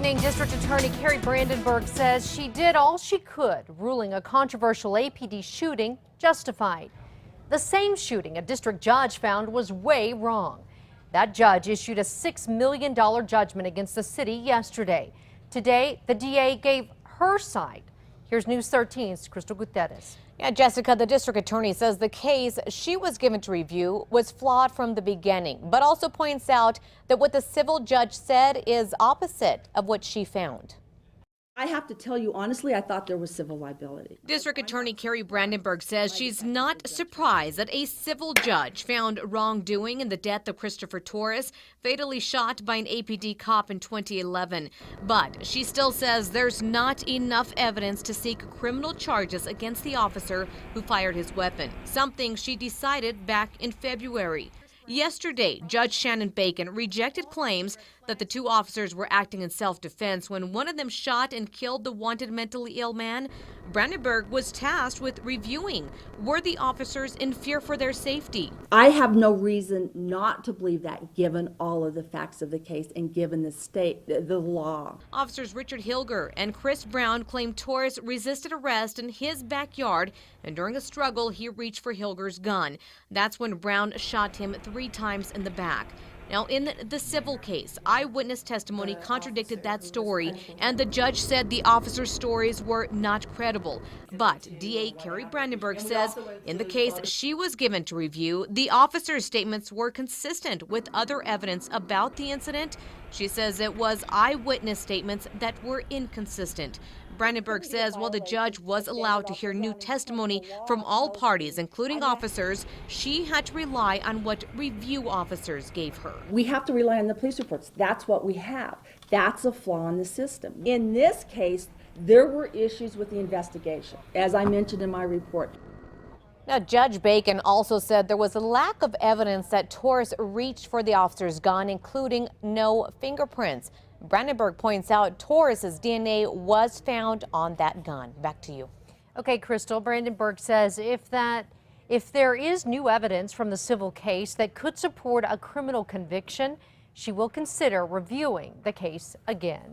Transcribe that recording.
evening, District Attorney Carrie Brandenburg says she did all she could, ruling a controversial APD shooting justified. The same shooting a district judge found was way wrong. That judge issued a $6 million judgment against the city yesterday. Today, the DA gave her side. Here's News 13's Crystal Gutierrez. Yeah, Jessica, the district attorney says the case she was given to review was flawed from the beginning, but also points out that what the civil judge said is opposite of what she found. I have to tell you, honestly, I thought there was civil liability. District Attorney Carrie Brandenburg says she's not surprised that a civil judge found wrongdoing in the death of Christopher Torres, fatally shot by an APD cop in 2011. But she still says there's not enough evidence to seek criminal charges against the officer who fired his weapon, something she decided back in February. Yesterday, Judge Shannon Bacon rejected claims that the two officers were acting in self-defense when one of them shot and killed the wanted mentally ill man. Brandenburg was tasked with reviewing. Were the officers in fear for their safety? I have no reason not to believe that, given all of the facts of the case and given the law. Officers Richard Hilger and Chris Brown claimed Torres resisted arrest in his backyard, and during a struggle, he reached for Hilger's gun. That's when Brown shot him 3 times in the back. Now, in the civil case, eyewitness testimony contradicted that story, and the judge said the officers' stories were not credible. But DA Carrie Brandenburg says in the case she was given to review, the officers' statements were consistent with other evidence about the incident. She says it was eyewitness statements that were inconsistent. Brandenburg says while the judge was allowed to hear new testimony from all parties, including officers, she had to rely on what review officers gave her. We have to rely on the police reports. That's what we have. That's a flaw in the system. In this case, there were issues with the investigation, as I mentioned in my report. Now, Judge Bacon also said there was a lack of evidence that Torres reached for the officer's gun, including no fingerprints. Brandenburg points out Torres's DNA was found on that gun. Back to you. Okay, Crystal, Brandenburg says if there is new evidence from the civil case that could support a criminal conviction, she will consider reviewing the case again.